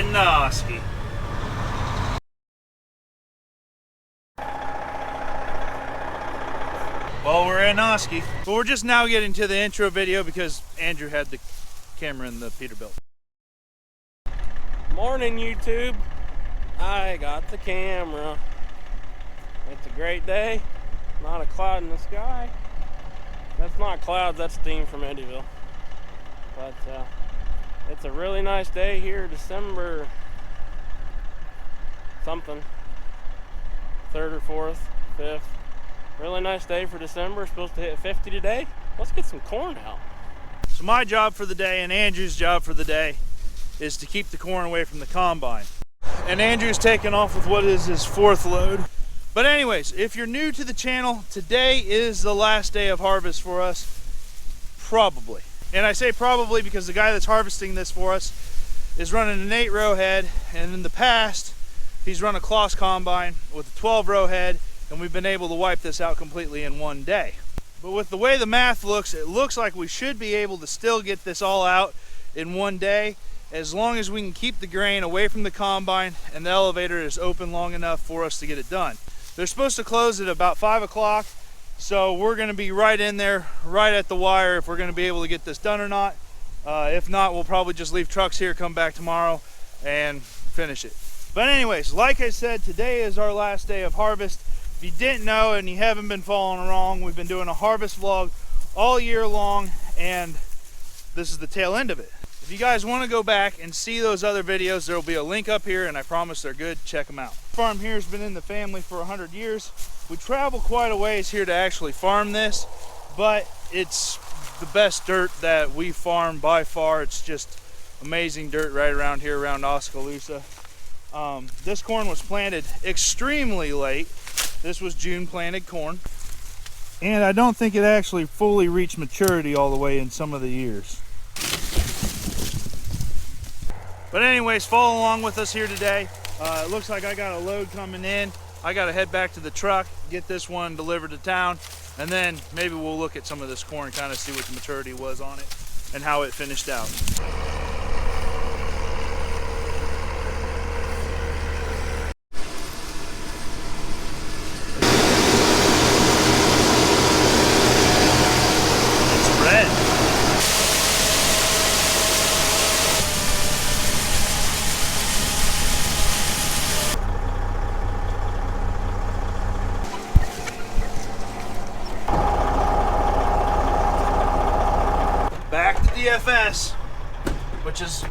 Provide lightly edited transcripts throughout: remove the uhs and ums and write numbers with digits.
in Osky. Well, we're in Osky, but we're just now getting to the intro video because Andrew had the camera in the Peterbilt. Morning, YouTube. I got the camera. It's a great day. Not a cloud in the sky. That's not clouds, that's steam from Eddyville. But it's a really nice day here, December something. 3rd or 4th, 5th. Really nice day for December. Supposed to hit 50 today. Let's get some corn out. So my job for the day and Andrew's job for the day is to keep the corn away from the combine. And Andrew's taking off with what is his 4th load. But anyways, if you're new to the channel, today is the last day of harvest for us. Probably. And I say probably because the guy that's harvesting this for us is running an 8-row head, and in the past he's run a Kloss combine with a 12-row head, and we've been able to wipe this out completely in one day. But with the way the math looks, it looks like we should be able to still get this all out in one day, as long as we can keep the grain away from the combine and the elevator is open long enough for us to get it done. They're supposed to close at about 5 o'clock, so we're going to be right in there, right at the wire, if we're going to be able to get this done or not. If not, we'll probably just leave trucks here, come back tomorrow, and finish it. But anyways, like I said, today is our last day of harvest. If you didn't know and you haven't been following along, we've been doing a harvest vlog all year long, and this is the tail end of it. If you guys want to go back and see those other videos, there will be a link up here, and I promise they're good. Check them out. The farm here has been in the family for 100 years. We travel quite a ways here to actually farm this, but it's the best dirt that we farm by far. It's just amazing dirt right around here, around Oskaloosa. This corn was planted extremely late. This was June planted corn, and I don't think it actually fully reached maturity all the way in some of the years. But anyways, follow along with us here today. It looks like I got a load coming in. I got to head back to the truck, get this one delivered to town, and then maybe we'll look at some of this corn, kind of see what the maturity was on it and how it finished out. DFS, which is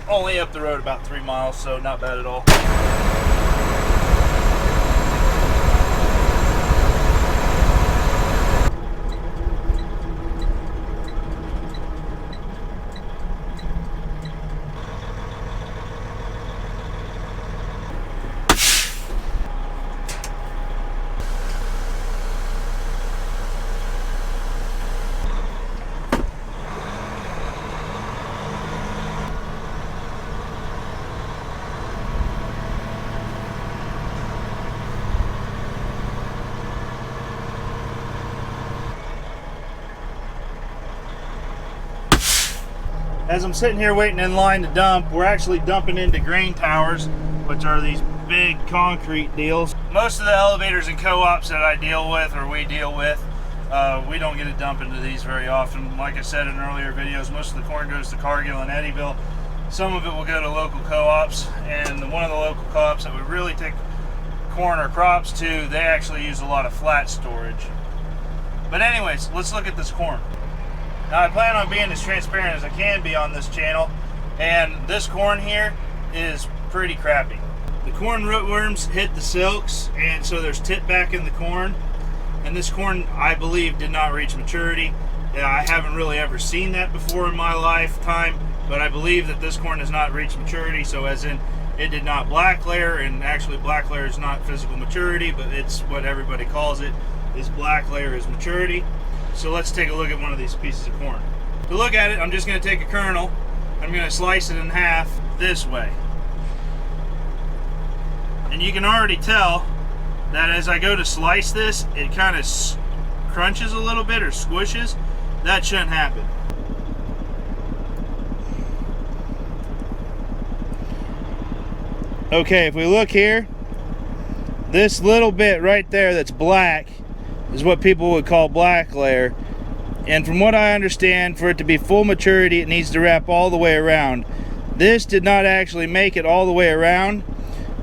only up the road about 3 miles, so not bad at all. As I'm sitting here waiting in line to dump, we're actually dumping into grain towers, which are these big concrete deals. Most of the elevators and co-ops that I deal with, or we deal with, we don't get to dump into these very often. Like I said in earlier videos, most of the corn goes to Cargill and Eddyville. Some of it will go to local co-ops, and one of the local co-ops that we really take corn or crops to, they actually use a lot of flat storage. But anyways, let's look at this corn. Now I plan on being as transparent as I can be on this channel, and this corn here is pretty crappy. The corn rootworms hit the silks, and so there's tip back in the corn, and this corn, I believe, did not reach maturity. I haven't really ever seen that before in my lifetime, but I believe that this corn has not reached maturity, so as in it did not black layer, and actually black layer is not physical maturity, but it's what everybody calls it, is black layer is maturity. So let's take a look at one of these pieces of corn. To look at it, I'm just going to take a kernel, I'm going to slice it in half this way. And you can already tell that as I go to slice this, it kind of crunches a little bit or squishes. That shouldn't happen. Okay, if we look here, this little bit right there that's black is what people would call black layer. And from what I understand, for it to be full maturity, it needs to wrap all the way around. This did not actually make it all the way around.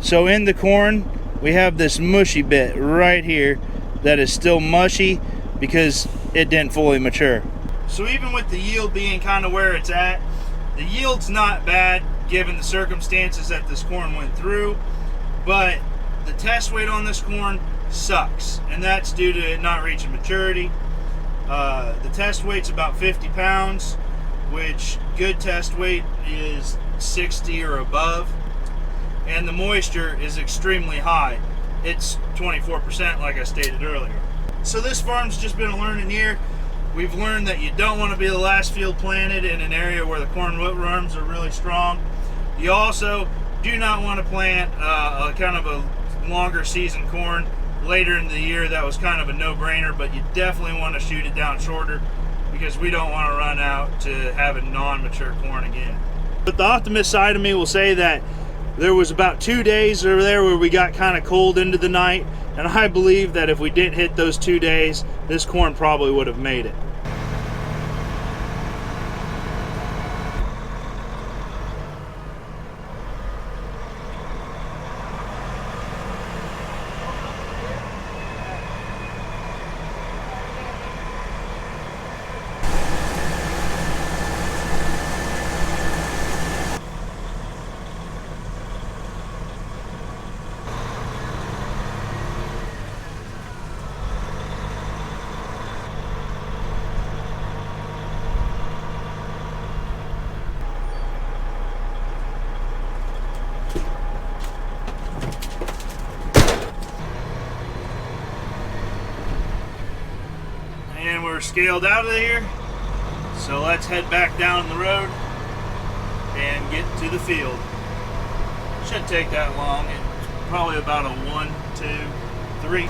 So in the corn, we have this mushy bit right here that is still mushy because it didn't fully mature. So even with the yield being kind of where it's at, the yield's not bad given the circumstances that this corn went through, but the test weight on this corn sucks, and that's due to it not reaching maturity. The test weight's about 50 pounds, which good test weight is 60 or above, and the moisture is extremely high. It's 24%, like I stated earlier. So this farm's just been a learning year. We've learned that you don't want to be the last field planted in an area where the corn rootworms are really strong. You also do not want to plant a kind of a longer season corn later in the year. That was kind of a no-brainer, but you definitely want to shoot it down shorter because we don't want to run out to having non-mature corn again. But the optimist side of me will say that there was about 2 days over there where we got kind of cold into the night, and I believe that if we didn't hit those 2 days, this corn probably would have made it. And we're scaled out of here, so let's head back down the road and get to the field. Shouldn't take that long. It's probably about a 1, 2, 3.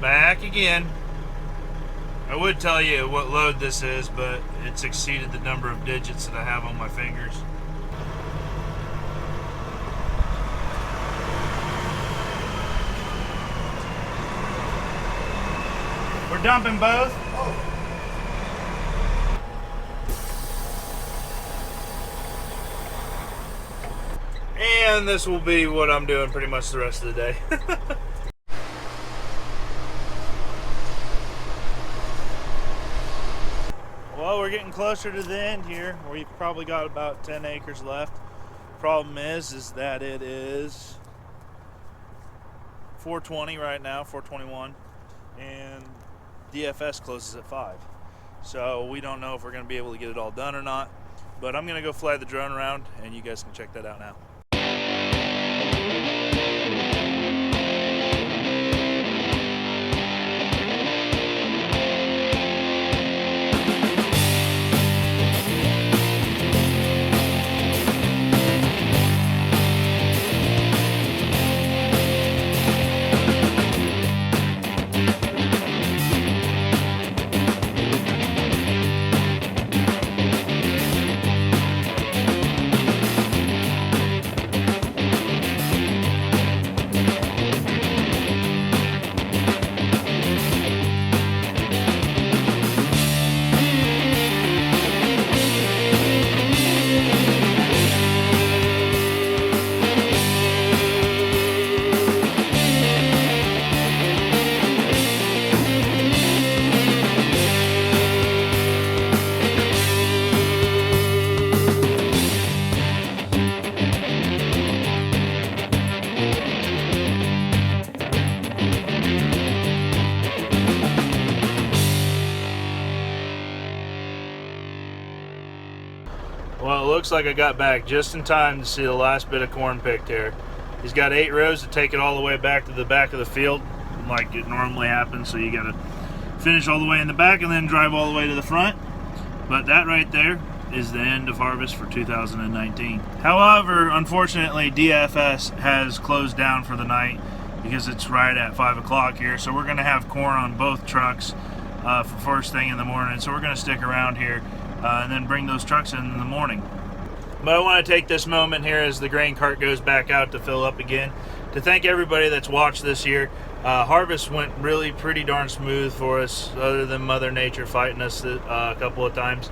Back again. I would tell you what load this is, but it's exceeded the number of digits that I have on my fingers. We're dumping both. And this will be what I'm doing pretty much the rest of the day. Well, we're getting closer to the end here. We've probably got about 10 acres left. Problem is that it is 4:20 right now, 4:21, and DFS closes at 5. So we don't know if we're going to be able to get it all done or not. But I'm going to go fly the drone around, and you guys can check that out now. Well, it looks like I got back just in time to see the last bit of corn picked here. He's got 8 rows to take it all the way back to the back of the field like it normally happens, so you gotta finish all the way in the back and then drive all the way to the front. But that right there is the end of harvest for 2019. However, unfortunately, DFS has closed down for the night because it's right at 5 o'clock here. So we're gonna have corn on both trucks for first thing in the morning. So we're gonna stick around here and then bring those trucks in the morning. But I want to take this moment here as the grain cart goes back out to fill up again to thank everybody that's watched this year. Harvest went really pretty darn smooth for us, other than Mother Nature fighting us a couple of times.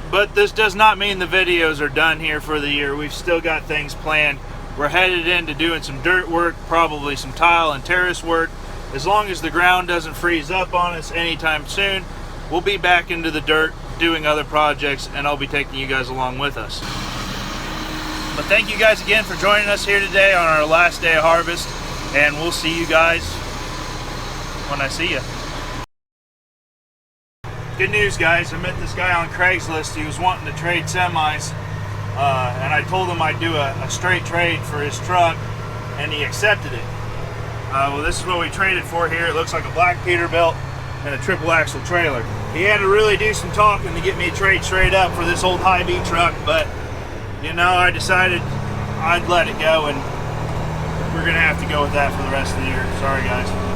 But this does not mean the videos are done here for the year. We've still got things planned. We're headed into doing some dirt work, probably some tile and terrace work. As long as the ground doesn't freeze up on us anytime soon, we'll be back into the dirt doing other projects, and I'll be taking you guys along with us. But thank you guys again for joining us here today on our last day of harvest, and we'll see you guys when I see you. Good news, guys. I met this guy on Craigslist. He was wanting to trade semis, and I told him I'd do a straight trade for his truck, and he accepted it. Well, this is what we traded for here. It looks like a black Peterbilt and a triple axle trailer. He had to really do some talking to get me to trade straight up for this old Hy-Vee truck, but you know, I decided I'd let it go, and we're gonna have to go with that for the rest of the year. Sorry, guys.